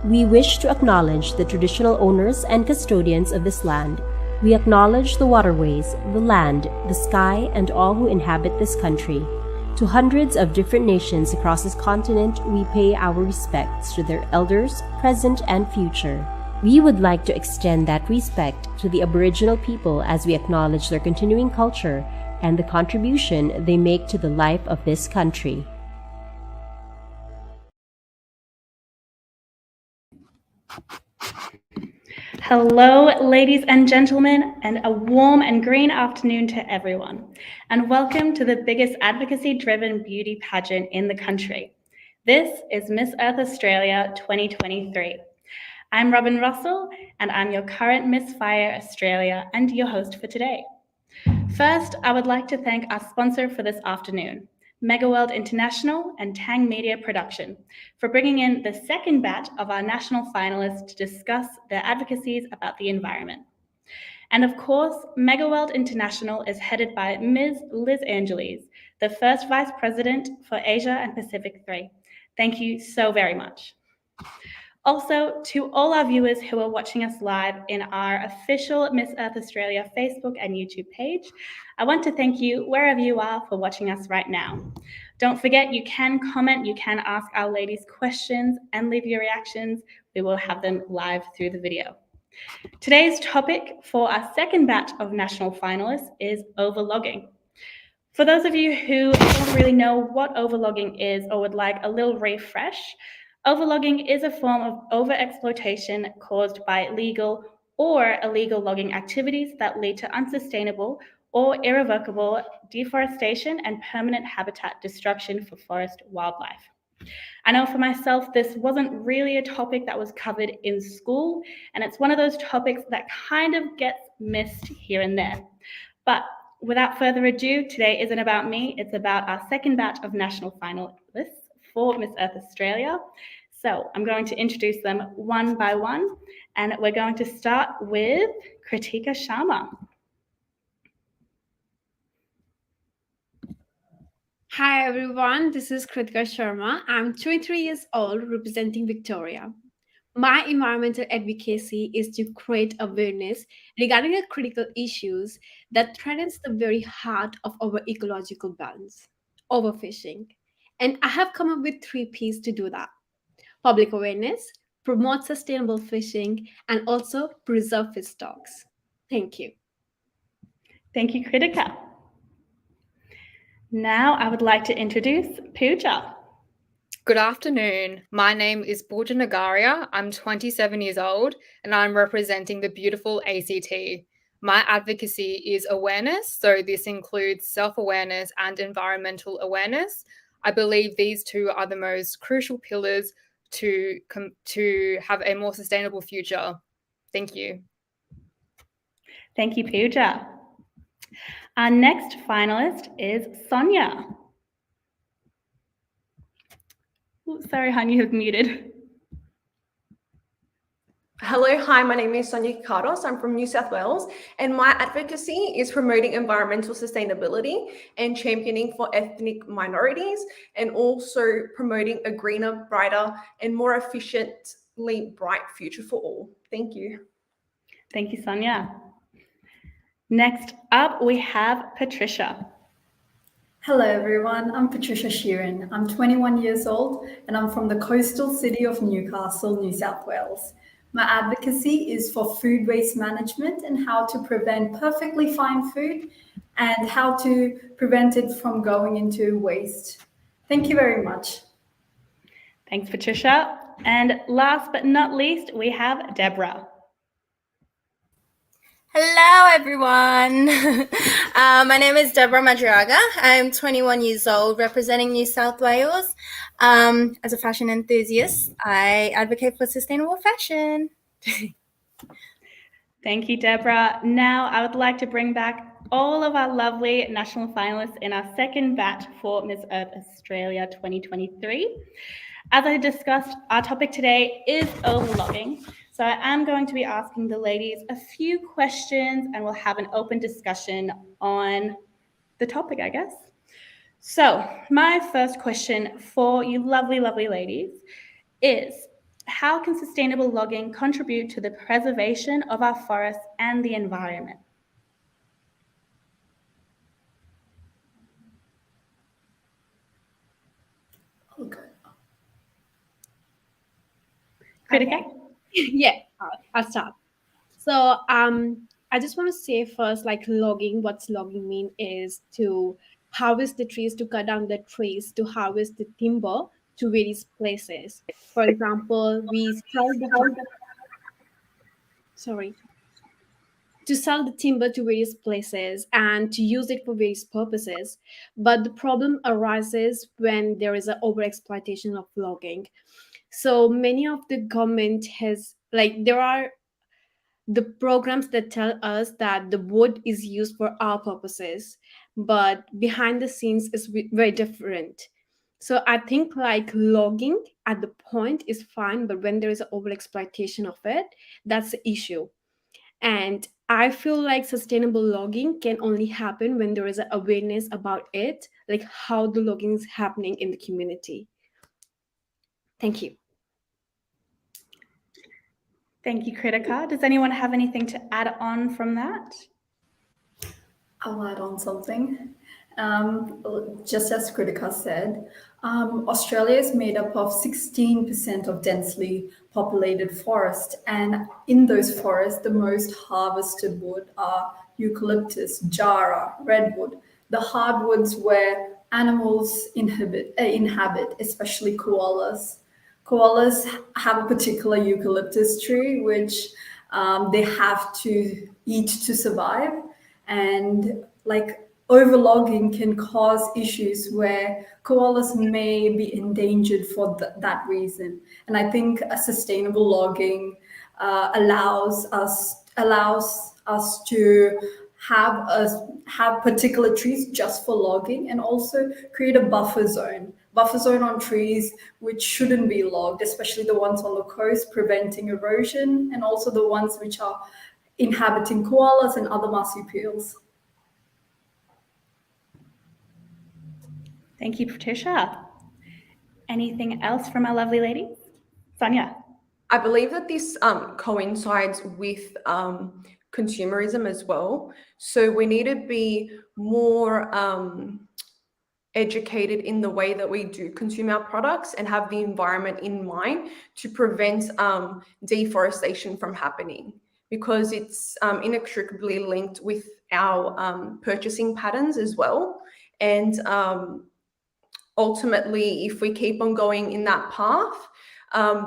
We wish to acknowledge the traditional owners and custodians of this land. We acknowledge the waterways, the land, the sky, and all who inhabit this country. To hundreds of different nations across this continent, we pay our respects to their elders, present and future. We would like to extend that respect to the Aboriginal people as we acknowledge their continuing culture and the contribution they make to the life of this country. Hello, ladies and gentlemen, and a warm and green afternoon to everyone. And welcome to the biggest advocacy-driven beauty pageant in the country. This is Miss Earth Australia 2023. I'm Robyn Russell, and I'm your current Miss Fire Australia and your host for today. First, I would like to thank our sponsor for this afternoon, Megaworld International and Tang Media Production, for bringing in the second batch of our national finalists to discuss their advocacies about the environment. And of course, Megaworld International is headed by Ms. Liz Angeles, the first Vice President for Asia and Pacific 3. Thank you so very much. Also, to all our viewers who are watching us live in our official Miss Earth Australia Facebook and YouTube page, I want to thank you wherever you are for watching us right now. Don't forget, you can comment, you can ask our ladies questions and leave your reactions. We will have them live through the video. Today's topic for our second batch of national finalists is overlogging. For those of you who don't really know what overlogging is or would like a little refresh, overlogging is a form of overexploitation caused by legal or illegal logging activities that lead to unsustainable or irrevocable deforestation and permanent habitat destruction for forest wildlife. I know for myself, this wasn't really a topic that was covered in school, and it's one of those topics that kind of gets missed here and there. But without further ado, today isn't about me, it's about our second batch of national finalists for Miss Earth Australia. So I'm going to introduce them one by one, and we're going to start with Kritika Sharma. Hi everyone, this is Kritika Sharma. I'm 23 years old, representing Victoria. My environmental advocacy is to create awareness regarding the critical issues that threatens the very heart of our ecological balance, overfishing. And I have come up with 3 P's to do that: public awareness, promote sustainable fishing, and also preserve fish stocks. Thank you. Thank you, Kritika. Now I would like to introduce Pooja. Good afternoon. My name is Pooja Nagaria. I'm 27 years old and I'm representing the beautiful ACT. My advocacy is awareness, so this includes self-awareness and environmental awareness. I believe these two are the most crucial pillars to have a more sustainable future. Thank you. Thank you, Pooja. Our next finalist is Sonia. Ooh, sorry, hon, you have muted. Hello, hi, my name is Sonia Cardos. I'm from New South Wales, and my advocacy is promoting environmental sustainability and championing for ethnic minorities, and also promoting a greener, brighter, and more efficiently bright future for all. Thank you. Thank you, Sonia. Next up, we have Patricia. Hello everyone, I'm Patricia Sheeran. I'm 21 years old and I'm from the coastal city of Newcastle, New South Wales. My advocacy is for food waste management and how to prevent perfectly fine food and how to prevent it from going into waste. Thank you very much. Thanks, Patricia. And last but not least, we have Deborah. Hello, everyone. My name is Deborah Madriaga. I'm 21 years old, representing New South Wales. As a fashion enthusiast, I advocate for sustainable fashion. Thank you, Deborah. Now, I would like to bring back all of our lovely national finalists in our second batch for Miss Earth Australia 2023. As I discussed, our topic today is overlogging. So I am going to be asking the ladies a few questions and we'll have an open discussion on the topic, I guess. So my first question for you lovely, lovely ladies is, How can sustainable logging contribute to the preservation of our forests and the environment? Okay. Kritika? Okay. Yeah, I'll start. So I just want to say first, like logging, what's logging mean is to harvest the trees, to cut down the trees, to harvest the timber to various places. For example, we sell the sorry to sell the timber to various places and to use it for various purposes. But the problem arises when there is an overexploitation of logging. So many of the government has like there are the programs that tell us that the wood is used for our purposes, but behind the scenes is very different. So I think like logging at the point is fine, but when there is an overexploitation of it, that's the issue. And I feel like sustainable logging can only happen when there is an awareness about it, like how the logging is happening in the community. Thank you. Thank you, Kritika. Does anyone have anything to add on from that? I'll add on something. Just as Kritika said, Australia is made up of 16% of densely populated forest, and in those forests, the most harvested wood are eucalyptus, jarrah, redwood, the hardwoods where animals inhabit, especially koalas. Koalas have a particular eucalyptus tree which they have to eat to survive, and like overlogging can cause issues where koalas may be endangered for that reason. And I think a sustainable logging allows us to have particular trees just for logging, and also create a buffer zone on trees which shouldn't be logged, especially the ones on the coast, preventing erosion, and also the ones which are inhabiting koalas and other marsupials. Thank you, Patricia. Anything else from our lovely lady? Sonia? I believe that this coincides with consumerism as well. So we need to be more educated in the way that we do consume our products and have the environment in mind to prevent deforestation from happening, because it's inextricably linked with our purchasing patterns as well. And ultimately, if we keep on going in that path,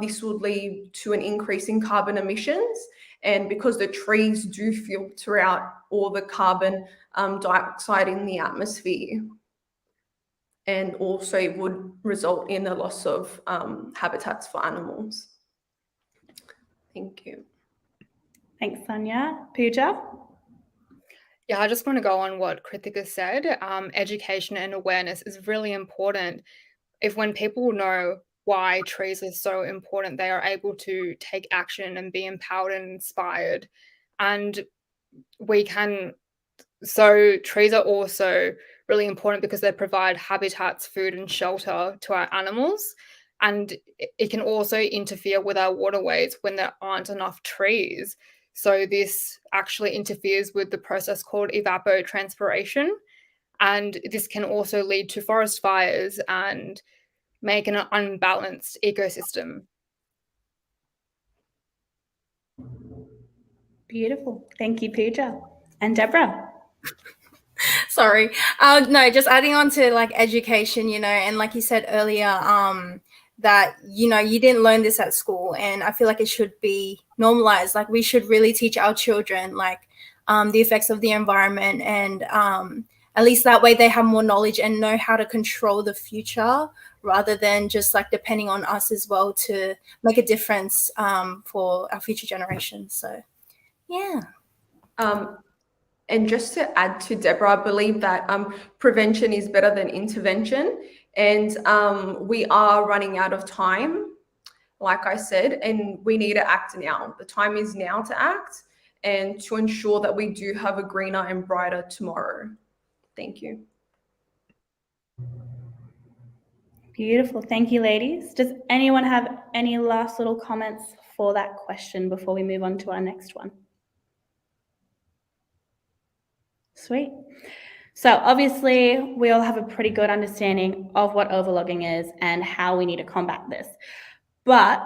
this would lead to an increase in carbon emissions. And because the trees do filter out all the carbon dioxide in the atmosphere, and also it would result in a loss of habitats for animals. Thank you. Thanks, Sonia. Pooja? Yeah, I just want to go on what Kritika said. Education and awareness is really important. If when people know why trees are so important, they are able to take action and be empowered and inspired. And so trees are also really important because they provide habitats, food, and shelter to our animals. And it can also interfere with our waterways when there aren't enough trees. So this actually interferes with the process called evapotranspiration. And this can also lead to forest fires and make an unbalanced ecosystem. Beautiful. Thank you, Pooja. And Deborah? Sorry. No, just adding on to like education, and like you said earlier, that, you didn't learn this at school, and I feel like it should be normalized. Like we should really teach our children like the effects of the environment, and at least that way they have more knowledge and know how to control the future, rather than just like depending on us as well to make a difference for our future generations. So, yeah. And just to add to Deborah, I believe that prevention is better than intervention. And we are running out of time, like I said, and we need to act now. The time is now to act and to ensure that we do have a greener and brighter tomorrow. Thank you. Beautiful. Thank you, ladies. Does anyone have any last little comments for that question before we move on to our next one? Sweet. So obviously, we all have a pretty good understanding of what overlogging is and how we need to combat this. But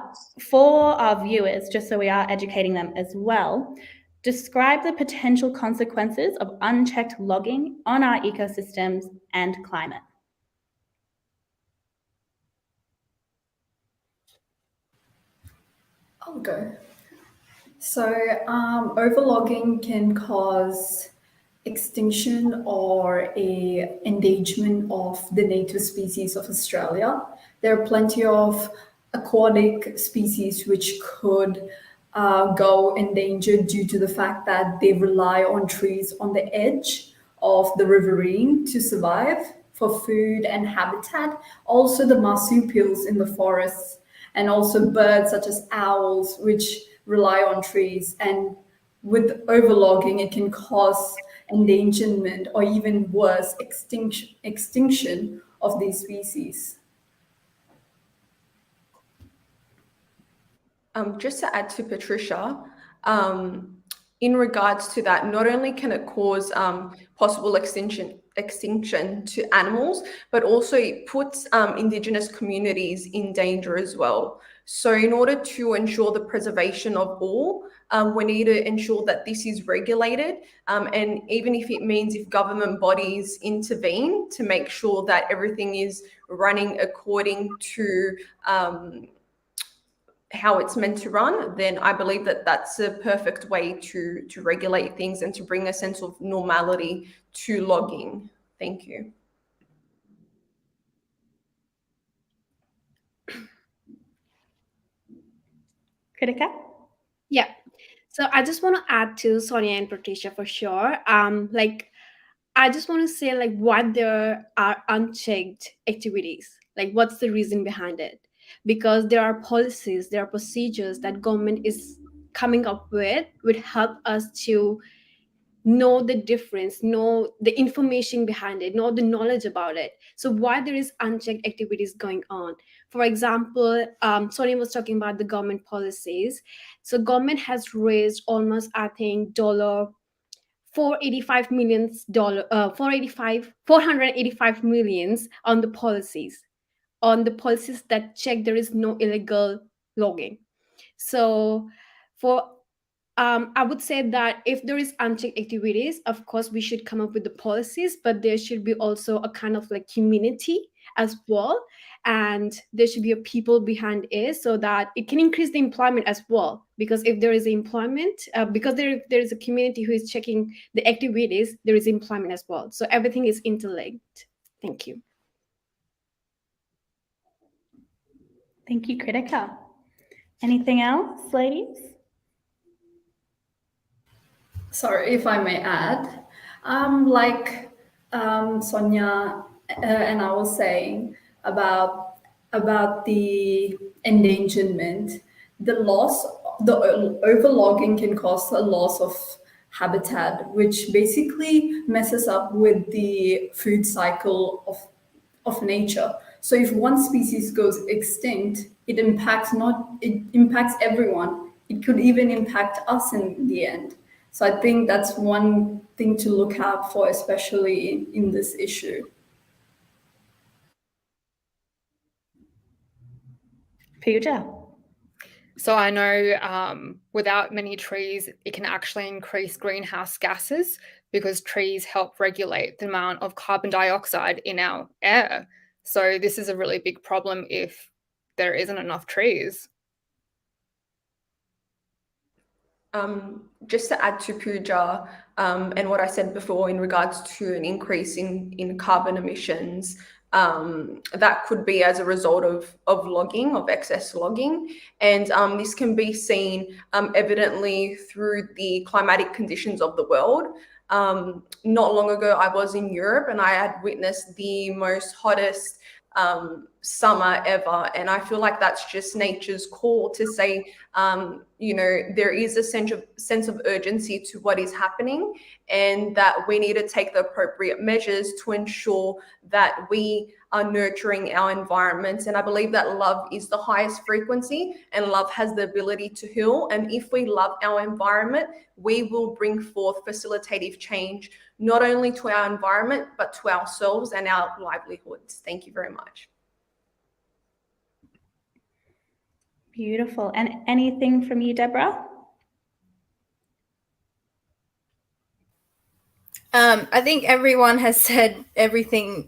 for our viewers, just so we are educating them as well, describe the potential consequences of unchecked logging on our ecosystems and climate. I'll go. So overlogging can cause extinction or a endangerment of the native species of Australia. There are plenty of aquatic species which could go endangered due to the fact that they rely on trees on the edge of the riverine to survive for food and habitat. Also the marsupials in the forests, and also birds such as owls, which rely on trees. And with overlogging, it can cause endangerment or even worse, extinction of these species. Just to add to Patricia, in regards to that, not only can it cause possible extinction to animals, but also it puts Indigenous communities in danger as well. So in order to ensure the preservation of all, we need to ensure that this is regulated. And even if it means if government bodies intervene to make sure that everything is running according to how it's meant to run, then I believe that that's a perfect way to regulate things and to bring a sense of normality to logging. Thank you. Kritika? Yeah. So I just want to add to Sonia and Patricia for sure. I just want to say why there are unchecked activities. What's the reason behind it? Because there are policies, there are procedures that government is coming up with would help us to know the difference, know the information behind it, know the knowledge about it. So why there is unchecked activities going on? For example, Sonia was talking about the government policies. So government has raised almost, I think, $485 millions on the policies that check there is no illegal logging. So for I would say that if there is unchecked activities, of course we should come up with the policies, but there should be also a kind of community as well, and there should be a people behind it so that it can increase the employment as well. Because if there is employment, because there is a community who is checking the activities, there is employment as well. So everything is interlinked. Thank you. Thank you, Kritika. Anything else, ladies? Sorry, if I may add, Sonia and I was saying about the endangerment, the overlogging can cause a loss of habitat, which basically messes up with the food cycle of nature. So if one species goes extinct, it impacts everyone. It could even impact us in the end. So I think that's one thing to look out for, especially in this issue. Pooja? So I know without many trees, it can actually increase greenhouse gases because trees help regulate the amount of carbon dioxide in our air. So this is a really big problem if there isn't enough trees. Just to add to Pooja and what I said before in regards to an increase in carbon emissions, that could be as a result of logging, of excess logging. And this can be seen evidently through the climatic conditions of the world. Not long ago, I was in Europe and I had witnessed the most hottest summer ever. And I feel like that's just nature's call to say, there is a sense of urgency to what is happening, and that we need to take the appropriate measures to ensure that we are nurturing our environments. And I believe that love is the highest frequency, and love has the ability to heal. And if we love our environment, we will bring forth facilitative change, not only to our environment, but to ourselves and our livelihoods. Thank you very much. Beautiful. And anything from you, Deborah? I think everyone has said everything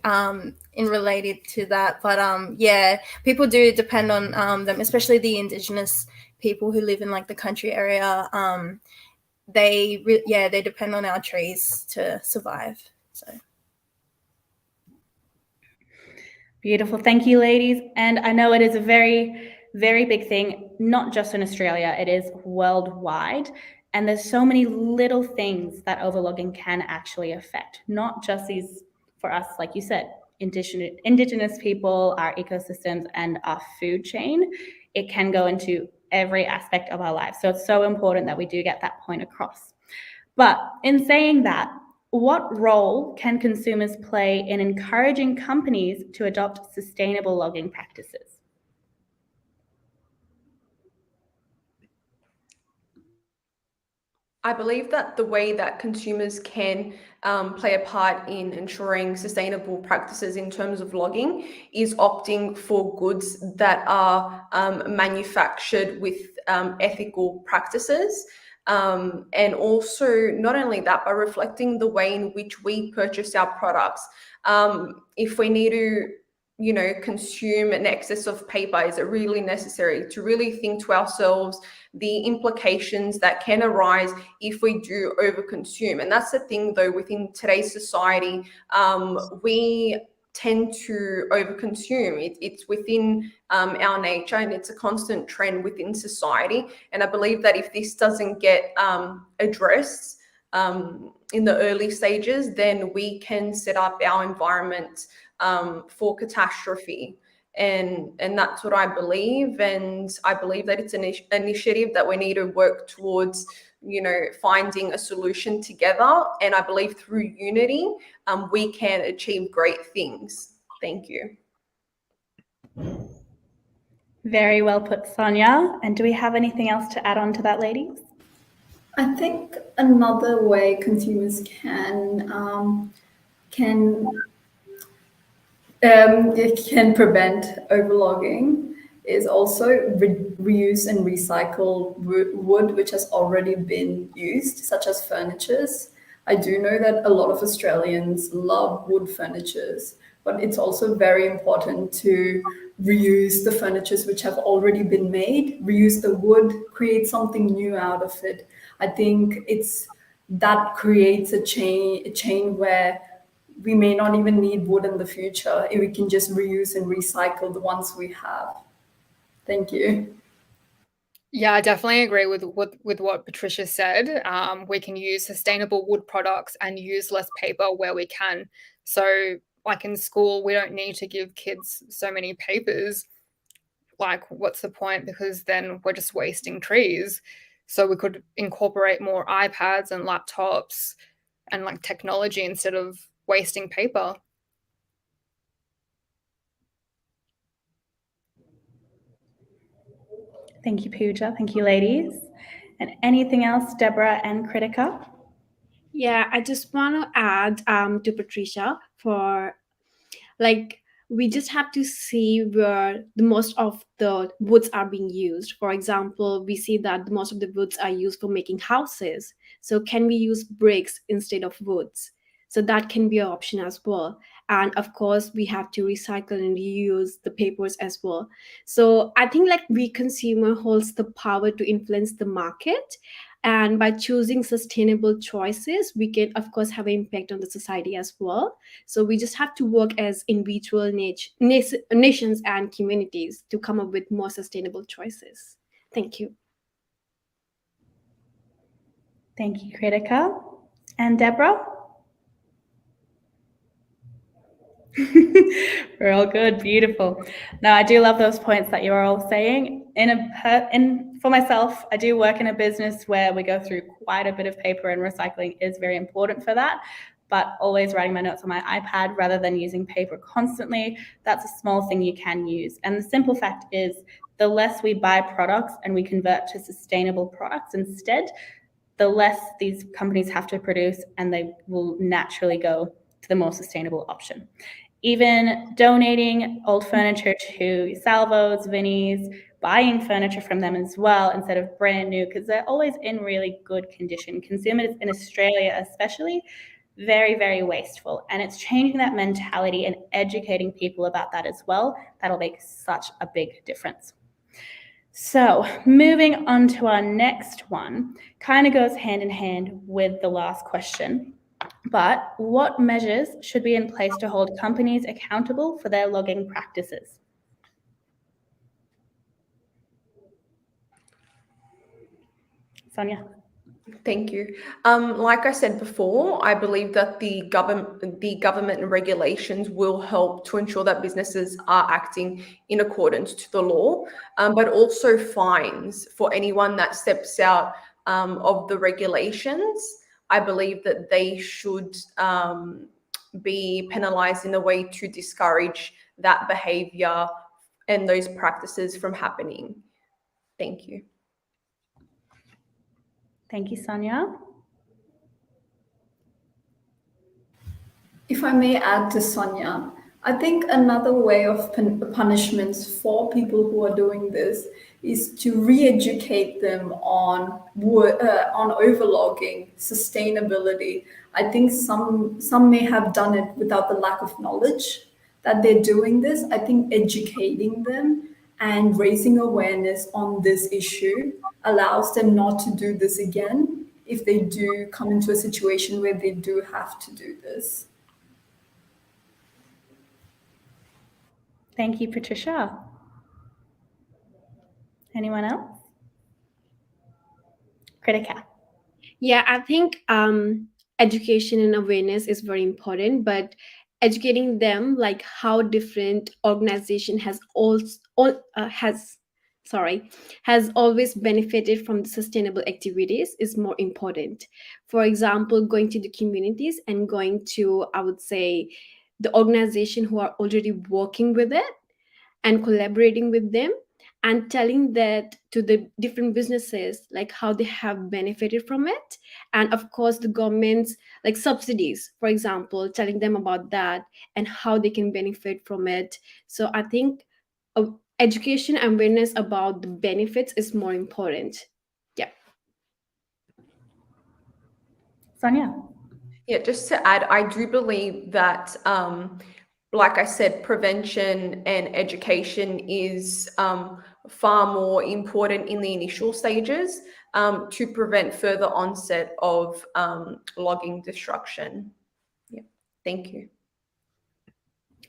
in related to that, but yeah, people do depend on them, especially the Indigenous people who live in like the country area. They depend on our trees to survive. So beautiful. Thank you, ladies. And I know it is a very, very big thing, not just in Australia, it is worldwide. And there's so many little things that overlogging can actually affect, not just these, for us, like you said, Indigenous people, our ecosystems, and our food chain. It can go into every aspect of our lives. So it's so important that we do get that point across. But in saying that, what role can consumers play in encouraging companies to adopt sustainable logging practices? I believe that the way that consumers can play a part in ensuring sustainable practices in terms of logging is opting for goods that are manufactured with ethical practices. And also, not only that, but reflecting the way in which we purchase our products. If we need to consume an excess of paper, is it really necessary? To really think to ourselves the implications that can arise if we do overconsume. And that's the thing, though, within today's society, we tend to overconsume. It's within our nature, and it's a constant trend within society. And I believe that if this doesn't get addressed in the early stages, then we can set up our environment for catastrophe. And that's what I believe. And I believe that it's an initiative that we need to work towards, finding a solution together. And I believe through unity, we can achieve great things. Thank you. Very well put, Sonia. And do we have anything else to add on to that, ladies? I think another way consumers can prevent overlogging is also reuse and recycle wood which has already been used, such as furnitures. I do know that a lot of Australians love wood furnitures, but it's also very important to reuse the furnitures which have already been made, reuse the wood, create something new out of it. I think that creates a chain where we may not even need wood in the future if we can just reuse and recycle the ones we have. Thank you. Yeah, I definitely agree with what Patricia said. We can use sustainable wood products and use less paper where we can. So like in school, we don't need to give kids so many papers. Like, what's the point? Because then we're just wasting trees. So we could incorporate more iPads and laptops and like technology instead of wasting paper. Thank you, Pooja. Thank you, ladies. And anything else, Deborah and Kritika? Yeah, I just want to add to Patricia for we just have to see where the most of the woods are being used. For example, we see that most of the woods are used for making houses. So can we use bricks instead of woods? So that can be an option as well. And of course, we have to recycle and reuse the papers as well. So I think we consumer holds the power to influence the market. And by choosing sustainable choices, we can, of course, have an impact on the society as well. So we just have to work as individual nations and communities to come up with more sustainable choices. Thank you. Thank you, Kritika. And Deborah? We're all good. Beautiful. Now, I do love those points that you're all saying. For myself, I do work in a business where we go through quite a bit of paper, and recycling is very important for that. but always writing my notes on my iPad rather than using paper constantly, that's a small thing you can use. And the simple fact is, the less we buy products and we convert to sustainable products instead, the less these companies have to produce, and they will naturally go to the more sustainable option. Even donating old furniture to Salvos, Vinnie's, buying furniture from them as well instead of brand new, because they're always in really good condition. Consumers in Australia especially, very, very wasteful. And it's changing that mentality and educating people about that as well. That'll make such a big difference. So moving on to our next one, kind of goes hand in hand with the last question. But what measures should be in place to hold companies accountable for their logging practices? Sonia. Thank you. Like I said before, I believe that the government and regulations will help to ensure that businesses are acting in accordance to the law, but also fines for anyone that steps out of the regulations. I believe that they should be penalized in a way to discourage that behavior and those practices from happening. Thank you. Thank you, Sonia. If I may add to Sonia, I think another way of punishments for people who are doing this is to re-educate them on overlogging, sustainability. I think some may have done it without the lack of knowledge that they're doing this. I think educating them and raising awareness on this issue allows them not to do this again if they do come into a situation where they do have to do this. Thank you, Patricia. Anyone else? Kritika. Yeah, I think education and awareness is very important, but educating them like how different organization has always benefited from the sustainable activities is more important. For example, going to the communities and going to, I would say, the organization who are already working with it and collaborating with them and telling that to the different businesses, like how they have benefited from it. And of course, the government's like subsidies, for example, telling them about that and how they can benefit from it. So I think education and awareness about the benefits is more important. Yeah. Sonia. Yeah, just to add, I do believe that, like I said, prevention and education is far more important in the initial stages to prevent further onset of logging destruction. Yeah, thank you.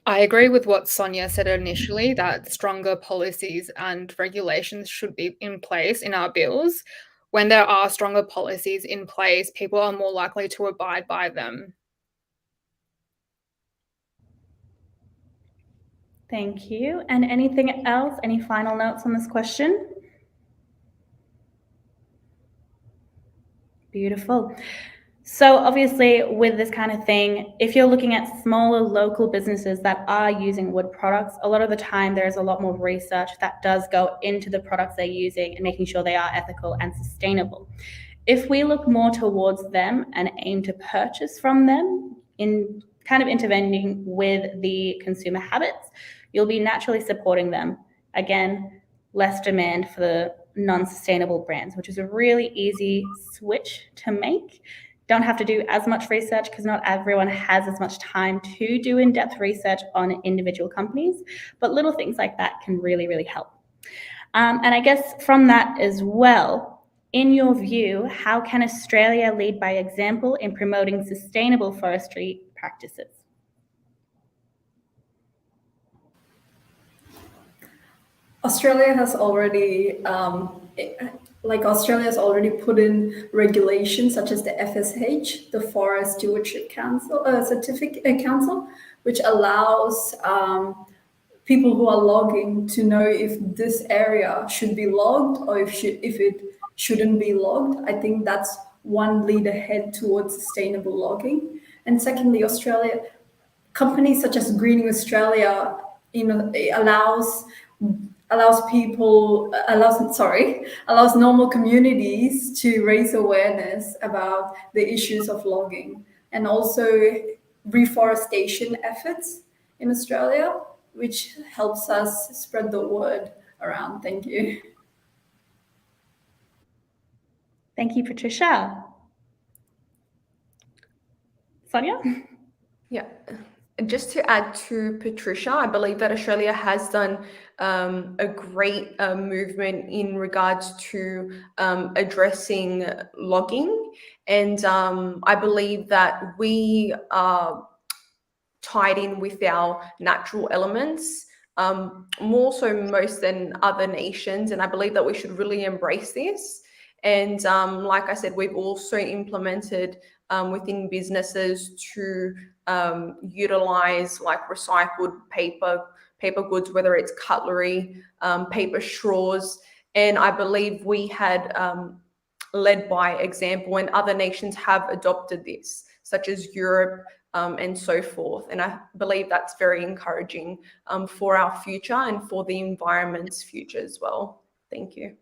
I agree with what Sonia said initially, that stronger policies and regulations should be in place in our bills. When there are stronger policies in place, people are more likely to abide by them. Thank you. And anything else? Any final notes on this question? Beautiful. So obviously with this kind of thing, if you're looking at smaller local businesses that are using wood products, a lot of the time there's a lot more research that does go into the products they're using and making sure they are ethical and sustainable. If we look more towards them and aim to purchase from them in kind of intervening with the consumer habits, you'll be naturally supporting them. Again, less demand for the non-sustainable brands, which is a really easy switch to make. Don't have to do as much research because not everyone has as much time to do in-depth research on individual companies, but little things like that can really, really help. And I guess from that as well, in your view, how can Australia lead by example in promoting sustainable forestry practices? Australia has already put in regulations such as the FSH, the Forest Stewardship Council, Certificate Council, which allows people who are logging to know if this area should be logged or if it shouldn't be logged. I think that's one lead ahead towards sustainable logging. And secondly, companies such as Greening Australia, allows normal communities to raise awareness about the issues of logging, and also reforestation efforts in Australia, which helps us spread the word around. Thank you. Thank you, Patricia. Sonia? Yeah. Just to add to Patricia, I believe that Australia has done a great movement in regards to addressing logging. And I believe that we are tied in with our natural elements, more so most than other nations. And I believe that we should really embrace this. And like I said, we've also implemented within businesses to utilize like recycled paper goods, whether it's cutlery, paper straws. And I believe we had led by example, and other nations have adopted this, such as Europe and so forth. And I believe that's very encouraging for our future and for the environment's future as well. Thank you.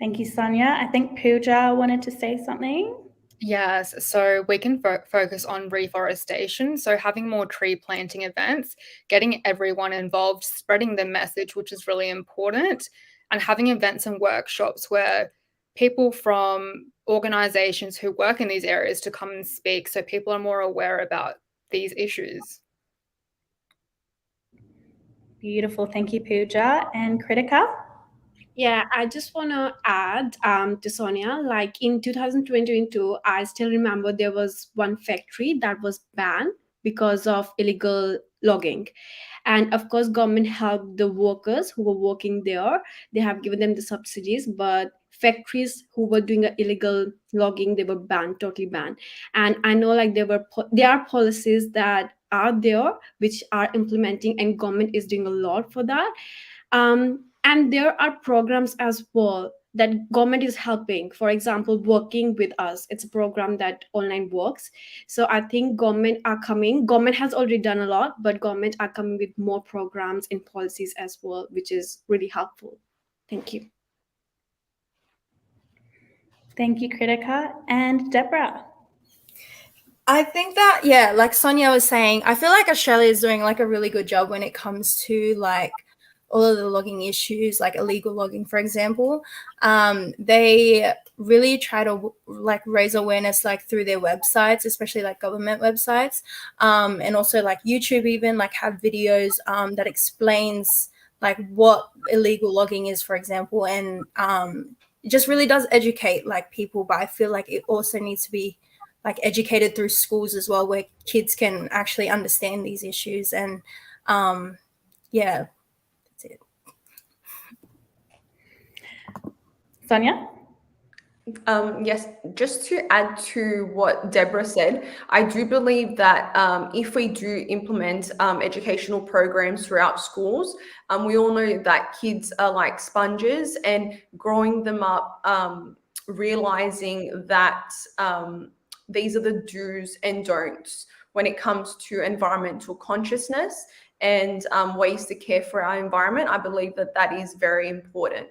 Thank you, Sonia. I think Pooja wanted to say something. Yes, so we can focus on reforestation. So having more tree planting events, getting everyone involved, spreading the message, which is really important, and having events and workshops where people from organizations who work in these areas to come and speak, so people are more aware about these issues. Beautiful. Thank you, Pooja. And Kritika? Yeah, I just want to add to Sonia, like in 2022, I still remember there was one factory that was banned because of illegal logging. And of course, government helped the workers who were working there. They have given them the subsidies, but factories who were doing illegal logging, they were banned, totally banned. And I know like there are policies that are there which are implementing, and government is doing a lot for that. And there are programs as well that government is helping, for example Working With Us. It's a program that online works. So I think government has already done a lot, but government are coming with more programs and policies as well, which is really helpful. Thank you. Thank you, Kritika. And Deborah? I think that, yeah, like Sonia was saying, I feel like Australia is doing like a really good job when it comes to like all of the logging issues, like illegal logging, for example. They really try to like raise awareness like through their websites, especially like government websites, and also like YouTube even like have videos that explains like what illegal logging is, for example, and it just really does educate like people. But I feel like it also needs to be like educated through schools as well, where kids can actually understand these issues. And yeah, that's it. Sonia? Yes, just to add to what Deborah said, I do believe that if we do implement educational programs throughout schools, we all know that kids are like sponges, and growing them up, realizing that these are the do's and don'ts when it comes to environmental consciousness and ways to care for our environment. I believe that that is very important.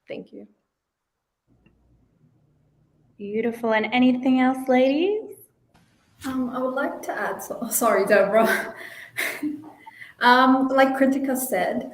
Thank you. Beautiful. And anything else, ladies? I would like to add, sorry, Deborah. Like Kritika said,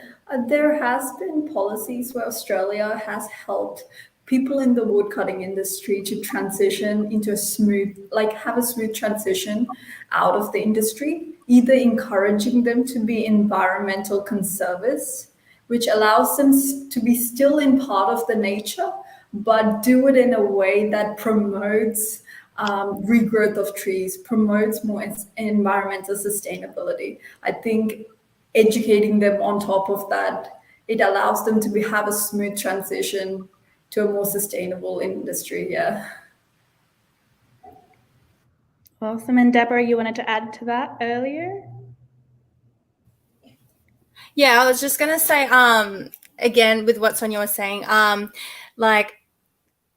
there has been policies where Australia has helped people in the woodcutting industry to transition into have a smooth transition out of the industry, either encouraging them to be environmental conservists, which allows them to be still in part of the nature, but do it in a way that promotes regrowth of trees, promotes more environmental sustainability. I think educating them on top of that, it allows them to have a smooth transition to a more sustainable industry. Yeah. Awesome. And Deborah, you wanted to add to that earlier? Yeah, I was just gonna say, again, with what Sonia was saying, like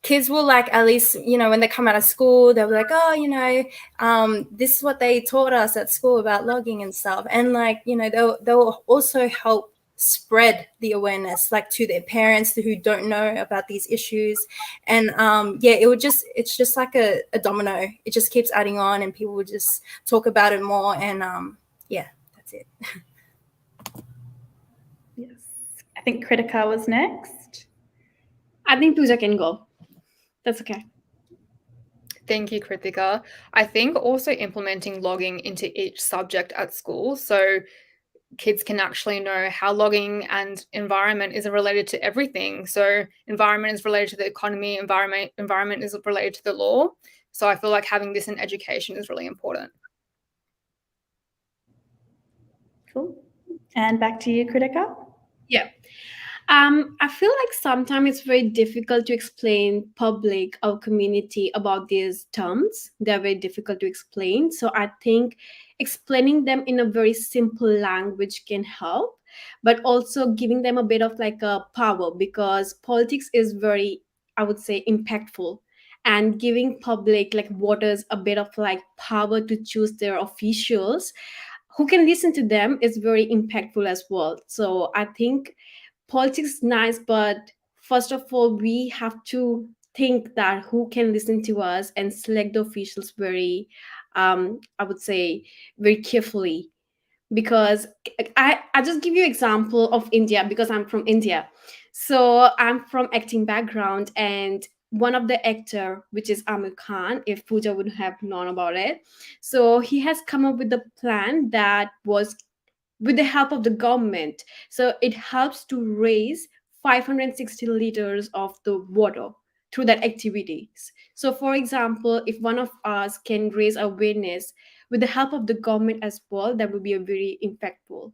kids will like, at least, when they come out of school, they'll be like, oh, this is what they taught us at school about logging and stuff. And like, they'll also help spread the awareness like to their parents who don't know about these issues. And it's just like a domino. It just keeps adding on and people will just talk about it more. And that's it. Yes. I think Kritika was next. I think Pooja can go. That's okay. Thank you, Kritika. I think also implementing logging into each subject at school, so kids can actually know how logging and environment is related to everything. So environment is related to the economy, environment is related to the law. So I feel like having this in education is really important. Cool. And back to you, Kritika. Yeah. I feel like sometimes it's very difficult to explain public or community about these terms. They're very difficult to explain. So I think explaining them in a very simple language can help, but also giving them a bit of like a power, because politics is very, I would say, impactful. And giving public like voters a bit of like power to choose their officials who can listen to them is very impactful as well. So I think politics is nice, but first of all, we have to think that who can listen to us and select the officials very, I would say, very carefully. Because I just give you example of India because I'm from India. So I'm from acting background, and one of the actor, which is Amir Khan, if Pooja would have known about it. So he has come up with a plan that was with the help of the government. So it helps to raise 560 liters of the water through that activities. So for example, if one of us can raise awareness with the help of the government as well, that would be a very impactful.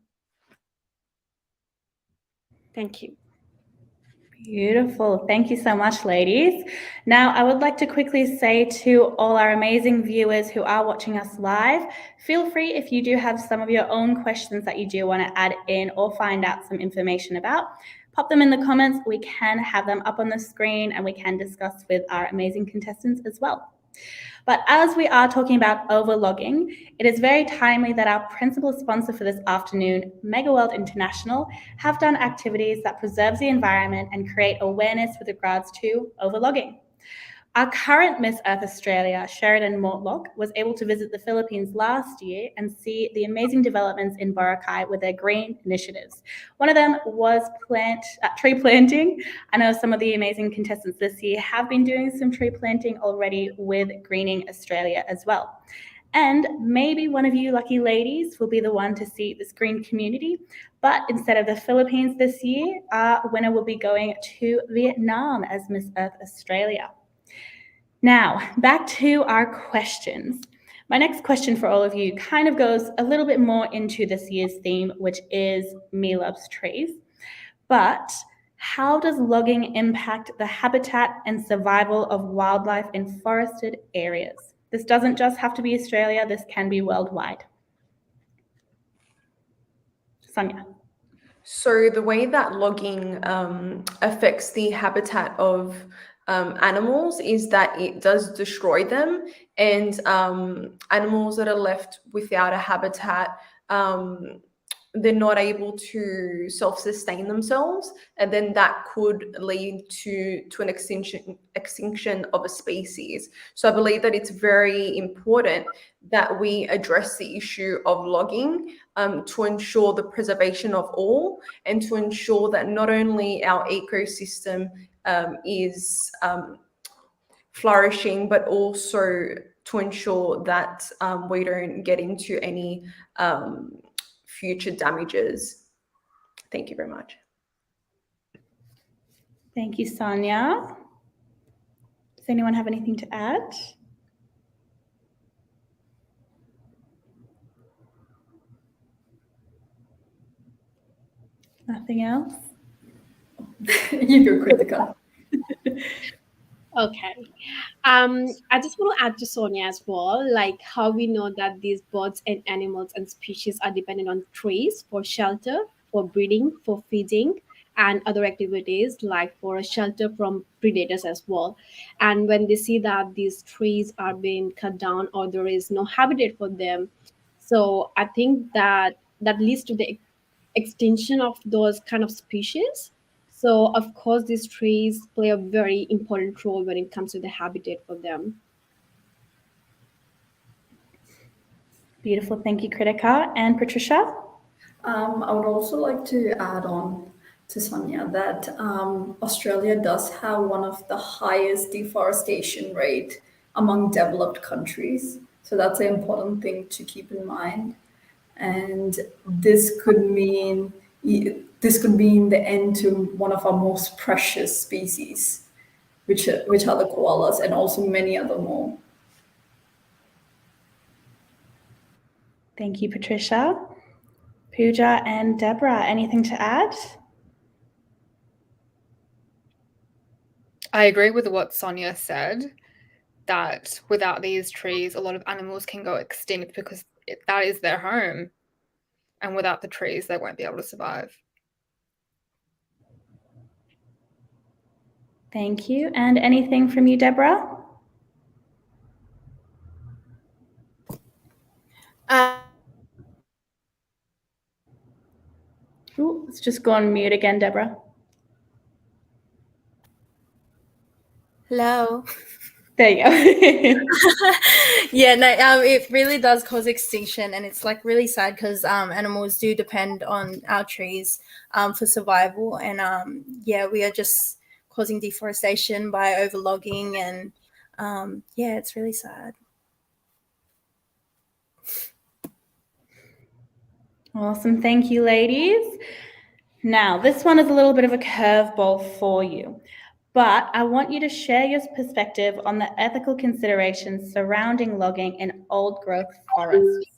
Thank you. Beautiful. Thank you so much, ladies. Now, I would like to quickly say to all our amazing viewers who are watching us live, feel free if you do have some of your own questions that you do want to add in or find out some information about, pop them in the comments. We can have them up on the screen and we can discuss with our amazing contestants as well. But as we are talking about overlogging, it is very timely that our principal sponsor for this afternoon, Megaworld International, have done activities that preserves the environment and create awareness with regards to overlogging. Our current Miss Earth Australia, Sheridan Mortlock, was able to visit the Philippines last year and see the amazing developments in Boracay with their green initiatives. One of them was tree planting. I know some of the amazing contestants this year have been doing some tree planting already with Greening Australia as well. And maybe one of you lucky ladies will be the one to see this green community. But instead of the Philippines this year, our winner will be going to Vietnam as Miss Earth Australia. Now, back to our questions. My next question for all of you kind of goes a little bit more into this year's theme, which is Me Loves Trees. But how does logging impact the habitat and survival of wildlife in forested areas? This doesn't just have to be Australia, this can be worldwide. Sonia. So the way that logging affects the habitat of animals is that it does destroy them, and animals that are left without a habitat, they're not able to self-sustain themselves, and then that could lead to an extinction of a species. So I believe that it's very important that we address the issue of logging to ensure the preservation of all, and to ensure that not only our ecosystem is flourishing, but also to ensure that we don't get into any future damages. Thank you very much. Thank you, Sonia. Does anyone have anything to add? Nothing else? You go, Kritika. Okay. I just want to add to Sonia as well, like how we know that these birds and animals and species are dependent on trees for shelter, for breeding, for feeding, and other activities like for a shelter from predators as well. And when they see that these trees are being cut down or there is no habitat for them, so I think that that leads to the extinction of those kind of species. So of course these trees play a very important role when it comes to the habitat for them. Beautiful. Thank you, Kritika. And Patricia? I would also like to add on to Sonia that Australia does have one of the highest deforestation rate among developed countries. So that's an important thing to keep in mind. And this could mean the end to one of our most precious species, which are the koalas, and also many other more. Thank you, Patricia. Pooja and Deborah, anything to add? I agree with what Sonia said, that without these trees, a lot of animals can go extinct because that is their home. And without the trees, they won't be able to survive. Thank you. And anything from you, Deborah? Ooh, let's just go on mute again, Deborah. Hello. There you go. Yeah, no, it really does cause extinction, and it's like really sad because animals do depend on our trees for survival, and yeah, we are just causing deforestation by overlogging, and yeah, it's really sad. Awesome. Thank you, ladies. Now, this one is a little bit of a curveball for you, but I want you to share your perspective on the ethical considerations surrounding logging in old growth forests.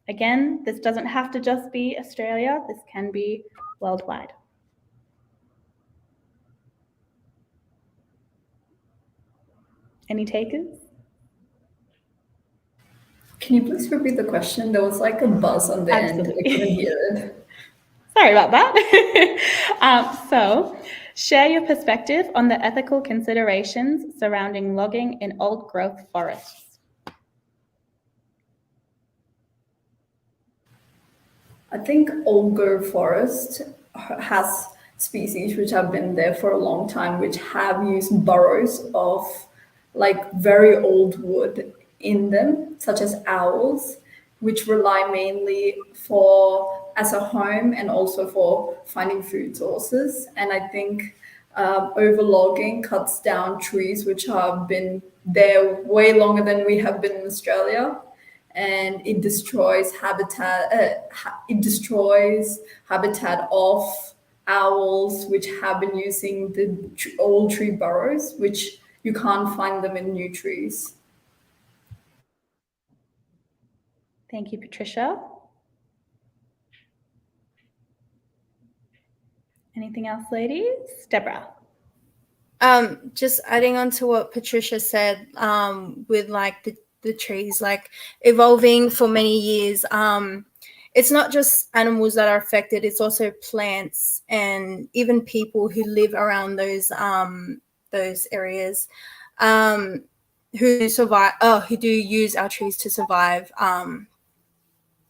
Again, this doesn't have to just be Australia, this can be worldwide. Any takers? Can you please repeat the question? There was like a buzz on the end. I couldn't hear it. Sorry about that. So, share your perspective on the ethical considerations surrounding logging in old growth forests. I think old growth forest has species which have been there for a long time, which have used burrows of like very old wood in them, such as owls, which rely mainly as a home and also for finding food sources. And I think overlogging cuts down trees which have been there way longer than we have been in Australia, and it destroys habitat. It destroys habitat of owls, which have been using the old tree burrows, which you can't find them in new trees. Thank you, Patricia. Anything else, ladies? Deborah. Just adding on to what Patricia said, with like the trees like evolving for many years. It's not just animals that are affected, it's also plants and even people who live around those areas, who survive, who do use our trees to survive.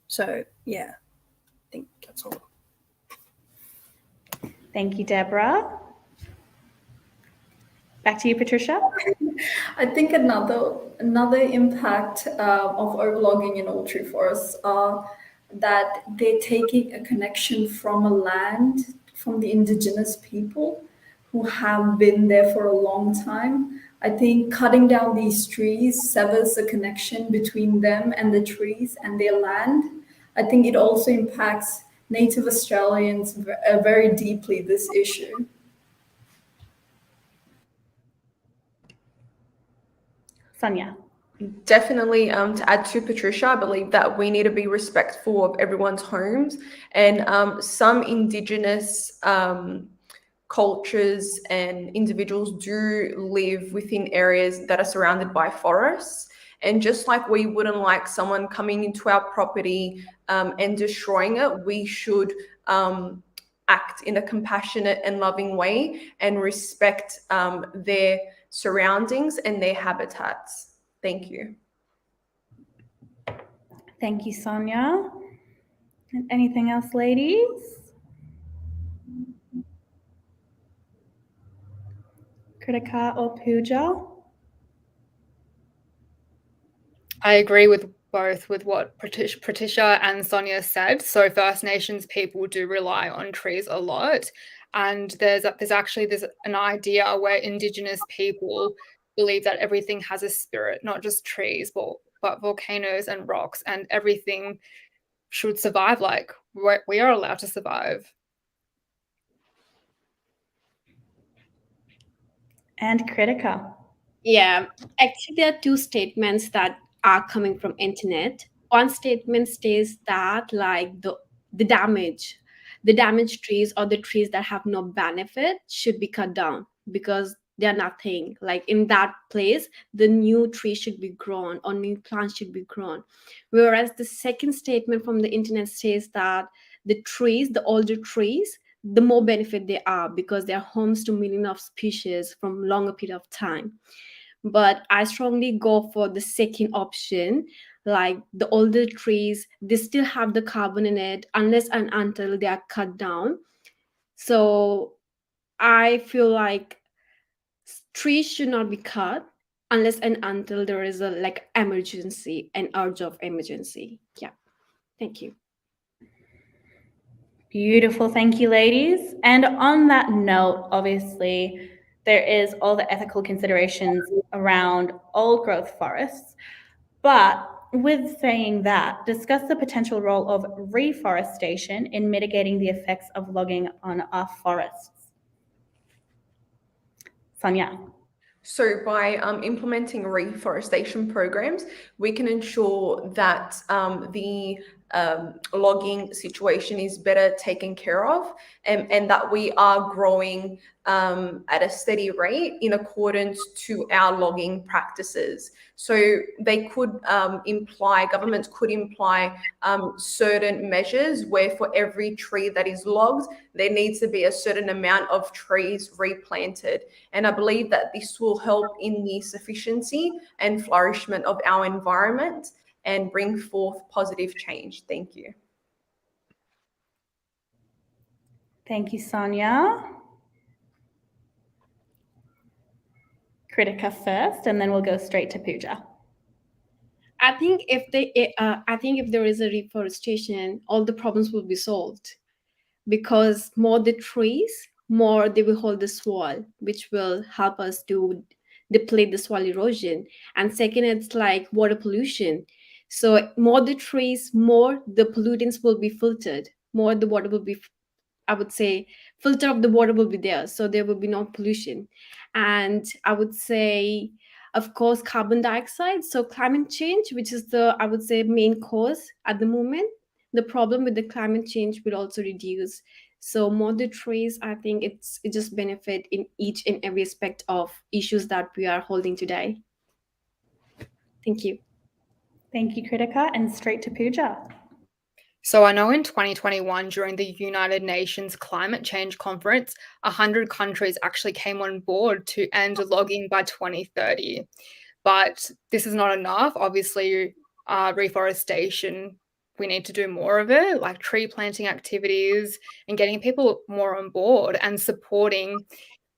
So yeah, I think that's all. Thank you, Deborah. Back to you, Patricia. I think another impact of overlogging in old tree forests are that they're taking a connection from a land, from the indigenous people who have been there for a long time. I think cutting down these trees severs the connection between them and the trees and their land. I think it also impacts Native Australians very deeply, this issue. Sonia. Definitely, to add to Patricia, I believe that we need to be respectful of everyone's homes, and some Indigenous cultures and individuals do live within areas that are surrounded by forests. And just like we wouldn't like someone coming into our property and destroying it, we should act in a compassionate and loving way and respect their surroundings and their habitats. Thank you. Thank you, Sonia. And anything else, ladies? Kritika or Pooja? I agree with both with what Patricia and Sonia said. So First Nations people do rely on trees a lot. And there's an idea where Indigenous people believe that everything has a spirit, not just trees, but volcanoes and rocks, and everything should survive like we are allowed to survive. And Kritika. Yeah, actually, there are two statements that are coming from internet. One statement states that like the damaged trees or the trees that have no benefit should be cut down because they're nothing. Like in that place, the new tree should be grown or new plants should be grown. Whereas the second statement from the internet says that the older trees, the more benefit they are because they're homes to millions of species from longer period of time. But I strongly go for the second option. Like the older trees, they still have the carbon in it unless and until they are cut down. So I feel like trees should not be cut unless and until there is a like emergency, an urge of emergency. Yeah. Thank you. Beautiful. Thank you, ladies. And on that note, obviously, there is all the ethical considerations around old growth forests. But with saying that, discuss the potential role of reforestation in mitigating the effects of logging on our forests. Sonia. So by implementing reforestation programs, we can ensure that the logging situation is better taken care of and that we are growing at a steady rate in accordance to our logging practices. So they could governments could imply certain measures where for every tree that is logged, there needs to be a certain amount of trees replanted. And I believe that this will help in the sufficiency and flourishment of our environment and bring forth positive change. Thank you. Thank you, Sonia. Kritika first, and then we'll go straight to Pooja. I think if there is a reforestation, all the problems will be solved because more the trees, more they will hold the soil, which will help us to deplete the soil erosion. And second, it's like water pollution. So more the trees, more the pollutants will be filtered, more the water will be, I would say, filter of the water will be there. So there will be no pollution. And I would say, of course, carbon dioxide. So climate change, which is the, I would say, main cause at the moment. The problem with the climate change will also reduce. So more the trees, I think it just benefit in each and every aspect of issues that we are holding today. Thank you. Thank you, Kritika, and straight to Pooja. So I know in 2021, during the United Nations Climate Change Conference, 100 countries actually came on board to end logging by 2030. But this is not enough. Obviously, reforestation, we need to do more of it, like tree planting activities and getting people more on board and supporting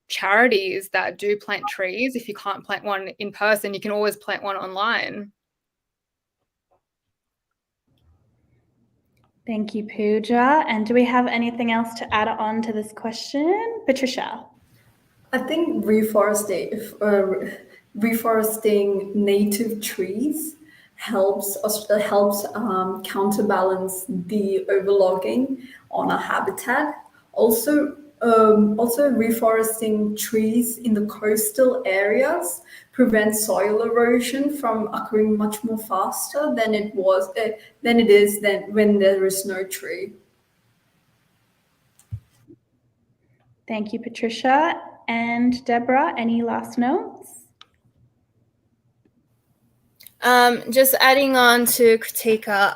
charities that do plant trees. If you can't plant one in person, you can always plant one online. Thank you, Pooja. And do we have anything else to add on to this question? Patricia. I think reforesting native trees helps counterbalance the overlogging on our habitat. Also, reforesting trees in the coastal areas prevents soil erosion from occurring much more faster than it is when there is no tree. Thank you, Patricia. And Deborah, any last notes? Just adding on to Kritika,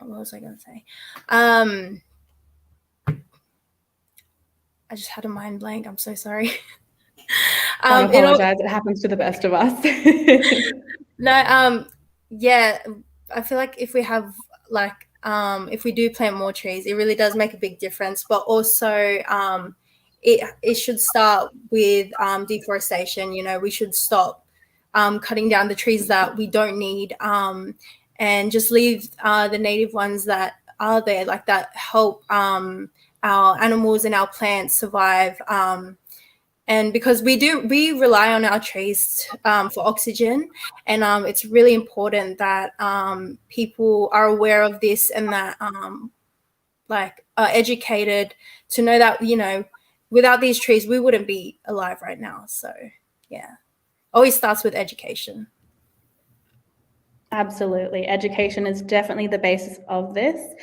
what was I going to say? I just had a mind blank. I'm so sorry. Don't apologize. It happens to the best of us. No, yeah, I feel like if we have if we do plant more trees, it really does make a big difference. But also, it should start with deforestation. We should stop cutting down the trees that we don't need, and just leave the native ones that are there, like that help our animals and our plants survive. And because we rely on our trees for oxygen, and it's really important that people are aware of this and that are educated to know that without these trees we wouldn't be alive right now. So yeah, always starts with education. Absolutely. Education is definitely the basis of this,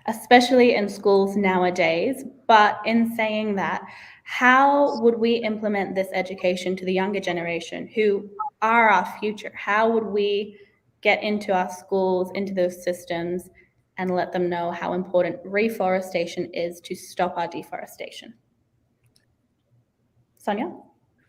especially in schools nowadays. But in saying that, how would we implement this education to the younger generation who are our future? How would we get into our schools, into those systems, and let them know how important reforestation is to stop our deforestation? Sonia?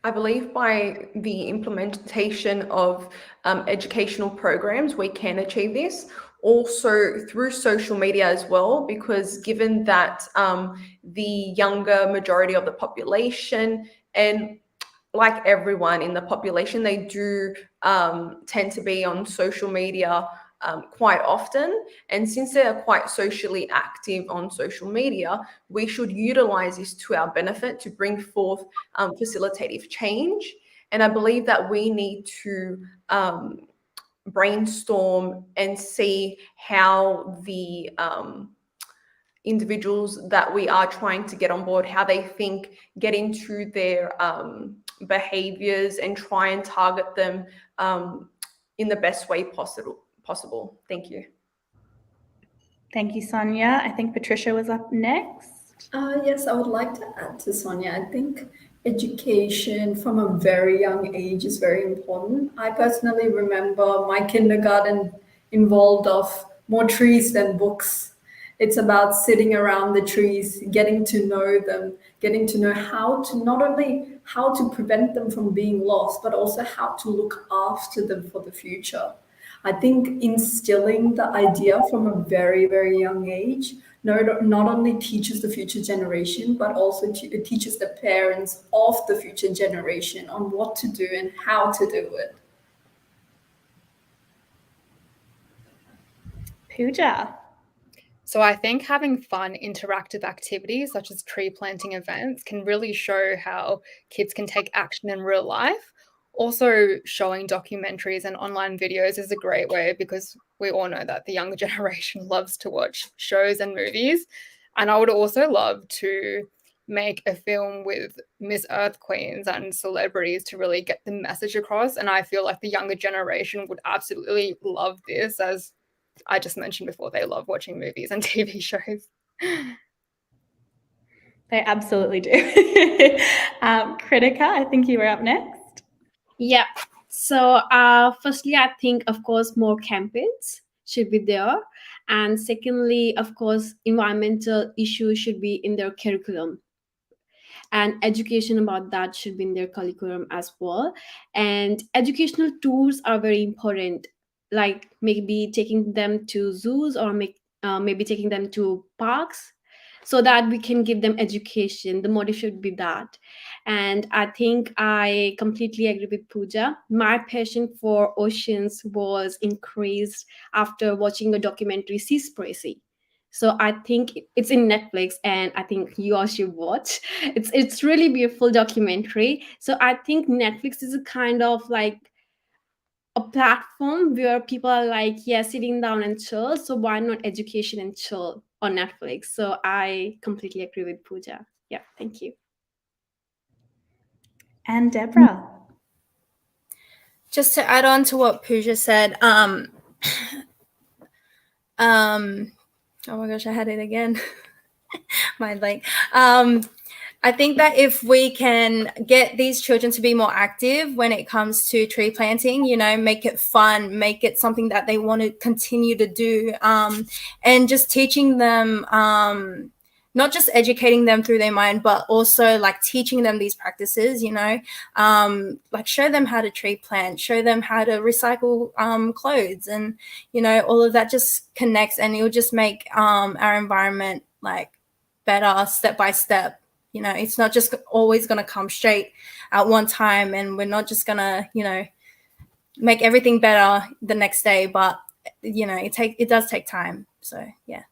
I believe by the implementation of educational programs, we can achieve this. Also through social media as well, because given that the younger majority of the population, and like everyone in the population, they do tend to be on social media quite often. And since they are quite socially active on social media, we should utilize this to our benefit to bring forth facilitative change. And I believe that we need to brainstorm and see how the individuals that we are trying to get on board, how they think, get into their behaviors and try and target them in the best way possible. Thank you. Thank you, Sonia. I think Patricia was up next. Yes, I would like to add to Sonia. I think education from a very young age is very important. I personally remember my kindergarten involved of more trees than books. It's about sitting around the trees, getting to know them, getting to know how to not only how to prevent them from being lost, but also how to look after them for the future. I think instilling the idea from a very, very young age not only teaches the future generation, but also it teaches the parents of the future generation on what to do and how to do it. Pooja. So I think having fun, interactive activities such as tree planting events can really show how kids can take action in real life. Also, showing documentaries and online videos is a great way because we all know that the younger generation loves to watch shows and movies. And I would also love to make a film with Miss Earth Queens and celebrities to really get the message across. And I feel like the younger generation would absolutely love this, as I just mentioned before, they love watching movies and TV shows. They absolutely do. Kritika, I think you were up next. Yeah. So firstly, I think, of course, more campaigns should be there. And secondly, of course, environmental issues should be in their curriculum. And education about that should be in their curriculum as well. And educational tours are very important, like maybe taking them to zoos or maybe taking them to parks, so that we can give them education. The motive should be that. And I think I completely agree with Pooja. My passion for oceans was increased after watching a documentary, Seaspiracy. So I think it's in Netflix, and I think you all should watch. It's really beautiful documentary. So I think Netflix is a kind of like a platform where people are like, yeah, sitting down and chill. So why not education and chill on Netflix? So I completely agree with Pooja. Yeah, thank you. And Deborah. Just to add on to what Pooja said, oh my gosh, I had it again. Mind blank. I think that if we can get these children to be more active when it comes to tree planting, make it fun, make it something that they want to continue to do, and just teaching them not just educating them through their mind, but also like teaching them these practices, you know, like show them how to tree plant, show them how to recycle clothes, and, you know, all of that just connects, and it'll just make our environment like better step by step. You know, it's not just always going to come straight at one time, and we're not just going to, you know, make everything better the next day, but, you know, it does take time. So, yeah.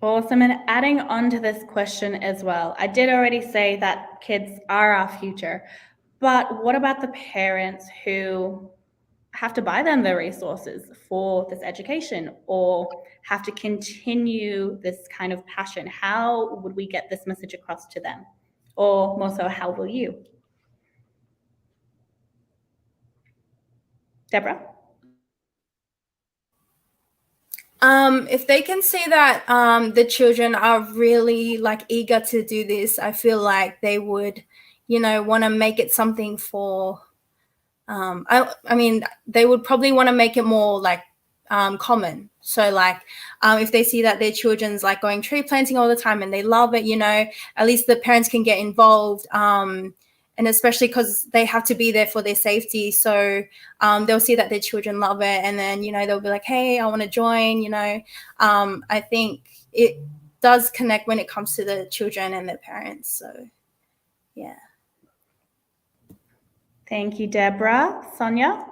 Awesome. And adding on to this question as well, I did already say that kids are our future, but what about the parents who have to buy them the resources for this education or have to continue this kind of passion? How would we get this message across to them? Or more so, how will you? Deborah? If they can see that the children are really like eager to do this, I feel like they would, you know, want to make it something for, I mean, they would probably want to make it more like common. So like if they see that their children's like going tree planting all the time and they love it, you know, at least the parents can get involved. And especially because they have to be there for their safety. So they'll see that their children love it. And then, you know, they'll be like, hey, I want to join, you know. I think it does connect when it comes to the children and their parents. So, yeah. Thank you, Deborah. Sonia?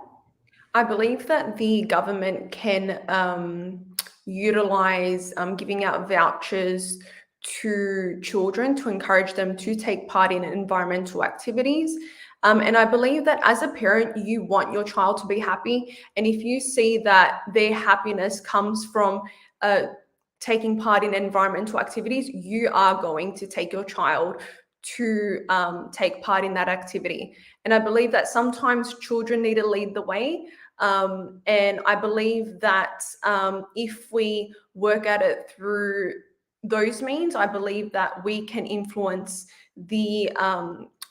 I believe that the government can utilize giving out vouchers to children to encourage them to take part in environmental activities. And I believe that as a parent, you want your child to be happy. And if you see that their happiness comes from taking part in environmental activities, you are going to take your child to take part in that activity. And I believe that sometimes children need to lead the way. And I believe that if we work at it through those means, I believe that we can influence the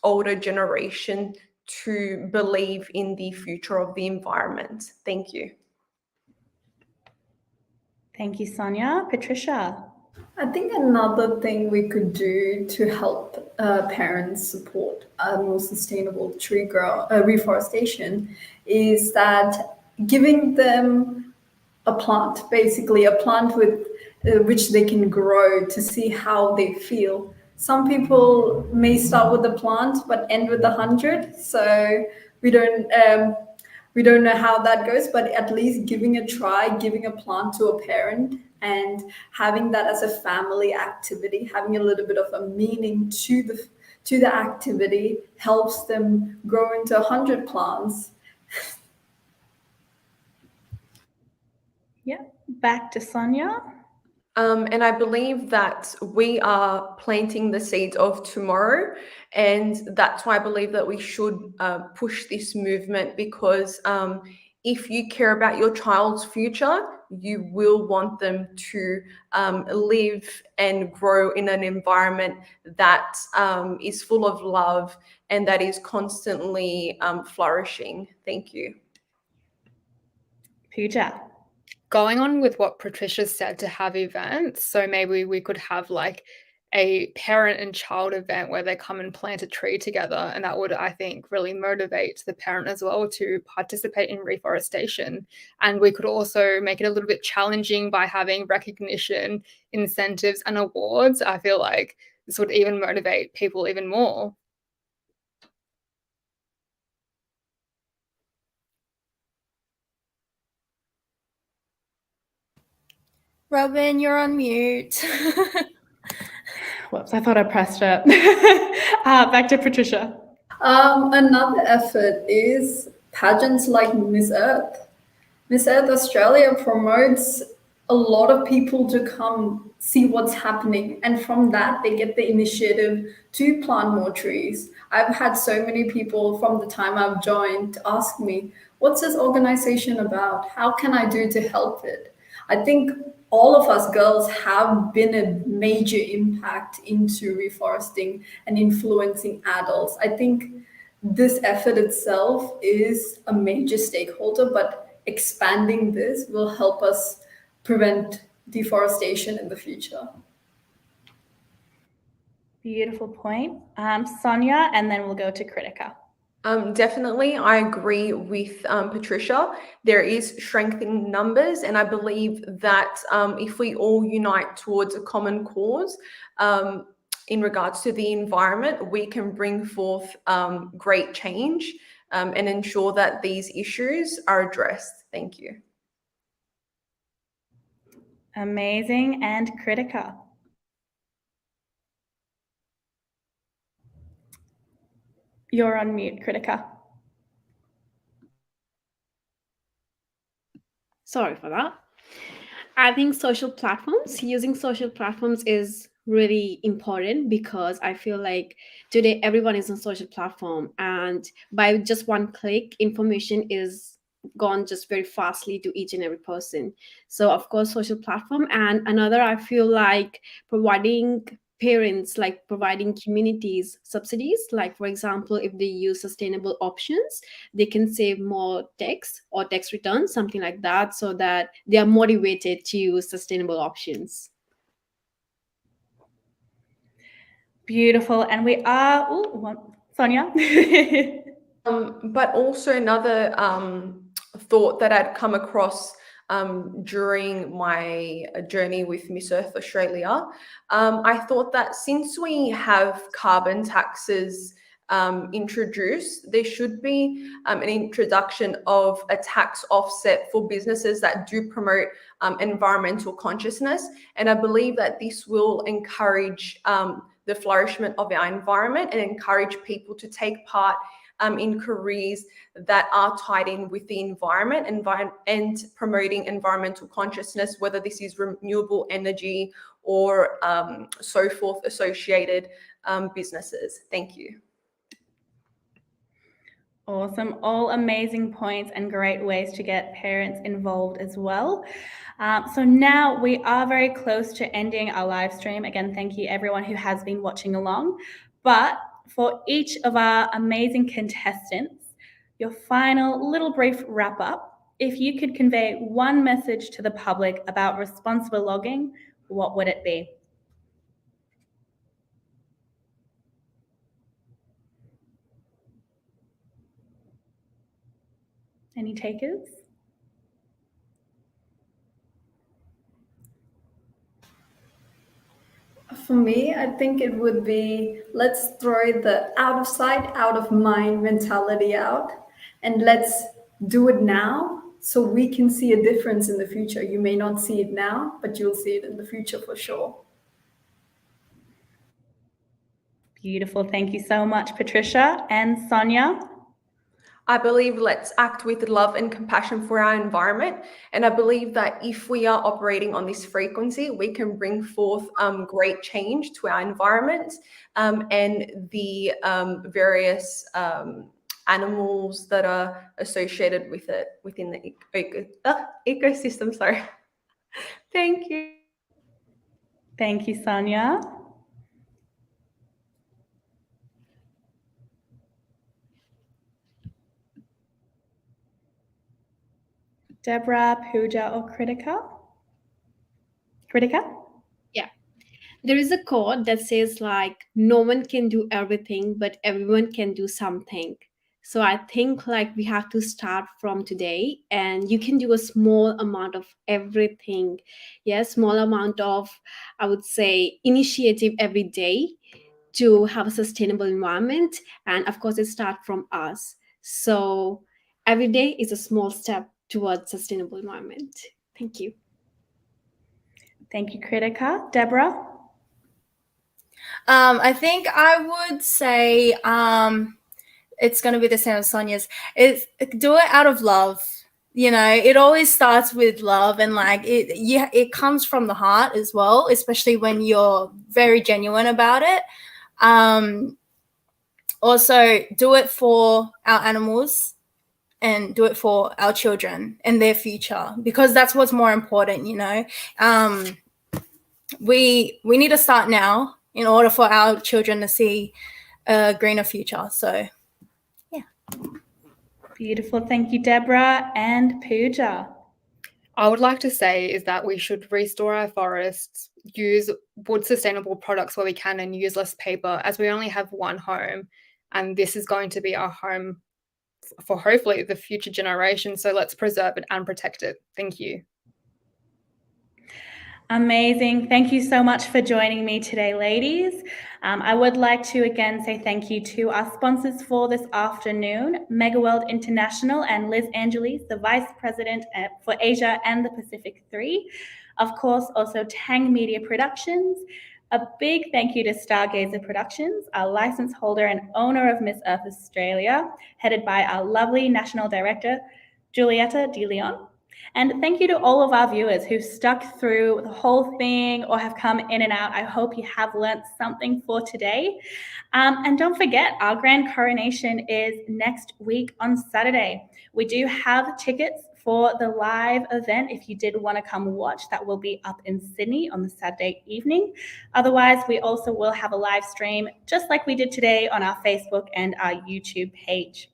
older generation to believe in the future of the environment. Thank you. Thank you, Sonia. Patricia? I think another thing we could do to help parents support a more sustainable tree reforestation is that giving them a plant, basically a plant with which they can grow to see how they feel. Some people may start with a plant but end with 100, so we don't know how that goes, but at least giving a try, giving a plant to a parent and having that as a family activity, having a little bit of a meaning to the activity helps them grow into 100 plants. Yeah, back to Sonia. And I believe that we are planting the seeds of tomorrow. And that's why I believe that we should push this movement, because if you care about your child's future, you will want them to live and grow in an environment that is full of love and that is constantly flourishing. Thank you. Pooja? Going on with what Patricia said, to have events, so maybe we could have like a parent and child event where they come and plant a tree together, and that would, I think, really motivate the parent as well to participate in reforestation. And we could also make it a little bit challenging by having recognition, incentives and awards. I feel like this would even motivate people even more. Robyn, you're on mute. Whoops, I thought I pressed it. Back to Patricia. Another effort is pageants like Miss Earth. Miss Earth Australia promotes a lot of people to come see what's happening, and from that they get the initiative to plant more trees. I've had so many people from the time I've joined ask me, what's this organization about? How can I do to help it? I think all of us girls have been a major impact into reforesting and influencing adults. I think this effort itself is a major stakeholder, but expanding this will help us prevent deforestation in the future. Beautiful point. Sonia, and then we'll go to Kritika. Definitely, I agree with Patricia. There is strength in numbers, and I believe that if we all unite towards a common cause in regards to the environment, we can bring forth great change and ensure that these issues are addressed. Thank you. Amazing. And Kritika. You're on mute, Kritika. Sorry for that. I think using social platforms is really important because I feel like today everyone is on social platform, and by just one click, information is gone just very fastly to each and every person. So of course, social platform. And another, I feel like providing communities subsidies, like for example, if they use sustainable options, they can save more tax or tax returns, something like that, so that they are motivated to use sustainable options. Beautiful. And we are, Sonia. But also another thought that I'd come across during my journey with Miss Earth Australia, I thought that since we have carbon taxes introduced, there should be an introduction of a tax offset for businesses that do promote environmental consciousness. And I believe that this will encourage the flourishment of our environment and encourage people to take part in careers that are tied in with the environment and promoting environmental consciousness, whether this is renewable energy or so forth associated businesses. Thank you. Awesome. All amazing points and great ways to get parents involved as well. So now we are very close to ending our live stream. Again, thank you everyone who has been watching along. But for each of our amazing contestants, your final little brief wrap up, if you could convey one message to the public about responsible logging, what would it be? Any takers? For me, I think it would be, let's throw the out of sight, out of mind mentality out, and let's do it now so we can see a difference in the future. You may not see it now, but you'll see it in the future for sure. Beautiful. Thank you so much, Patricia. And Sonia? I believe let's act with love and compassion for our environment. And I believe that if we are operating on this frequency, we can bring forth great change to our environment and the various animals that are associated with it within the ecosystem. Sorry. Thank you. Thank you, Sonia. Deborah, Pooja, or Kritika? Kritika? Yeah. There is a quote that says like, no one can do everything, but everyone can do something. So I think like we have to start from today, and you can do a small amount of everything. Yes, small amount of, I would say, initiative every day to have a sustainable environment. And of course, it starts from us. So every day is a small step towards sustainable environment. Thank you. Thank you, Kritika. Deborah? I think I would say it's going to be the same as Sonia's. Do it out of love. You know, it always starts with love, and like it comes from the heart as well, especially when you're very genuine about it. Also, do it for our animals and do it for our children and their future, because that's what's more important, you know. We need to start now in order for our children to see a greener future. So, yeah. Beautiful. Thank you, Deborah. And Pooja? I would like to say is that we should restore our forests, use wood sustainable products where we can, and use less paper, as we only have one home, and this is going to be our home for hopefully the future generations. So let's preserve it and protect it. Thank you. Amazing. Thank you so much for joining me today, ladies. I would like to again say thank you to our sponsors for this afternoon, Megaworld International and Liz Angeles, the Vice President for Asia and the Pacific 3. Of course, also Tang Media Productions. A big thank you to Stargazer Productions, our license holder and owner of Miss Earth Australia, headed by our lovely National Director, Julieta De Leon. And thank you to all of our viewers who stuck through the whole thing or have come in and out. I hope you have learnt something for today. And don't forget, our grand coronation is next week on Saturday. We do have tickets for the live event if you did want to come watch. That will be up in Sydney on the Saturday evening. Otherwise, we also will have a live stream just like we did today on our Facebook and our YouTube page.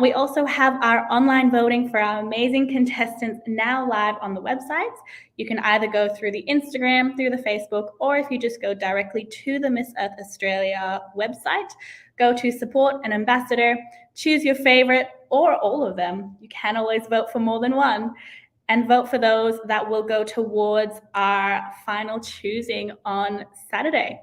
We also have our online voting for our amazing contestants now live on the websites. You can either go through the Instagram, through the Facebook, or if you just go directly to the Miss Earth Australia website, go to support an ambassador, choose your favorite or all of them. You can always vote for more than one, and vote for those that will go towards our final choosing on Saturday.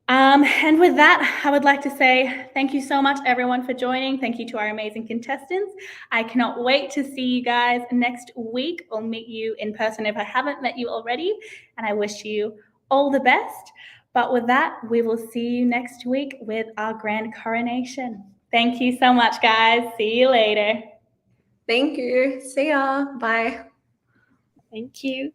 And with that, I would like to say thank you so much, everyone, for joining. Thank you to our amazing contestants. I cannot wait to see you guys next week. I'll meet you in person if I haven't met you already. And I wish you all the best. But with that, we will see you next week with our grand coronation. Thank you so much, guys. See you later. Thank you. See ya. Bye. Thank you.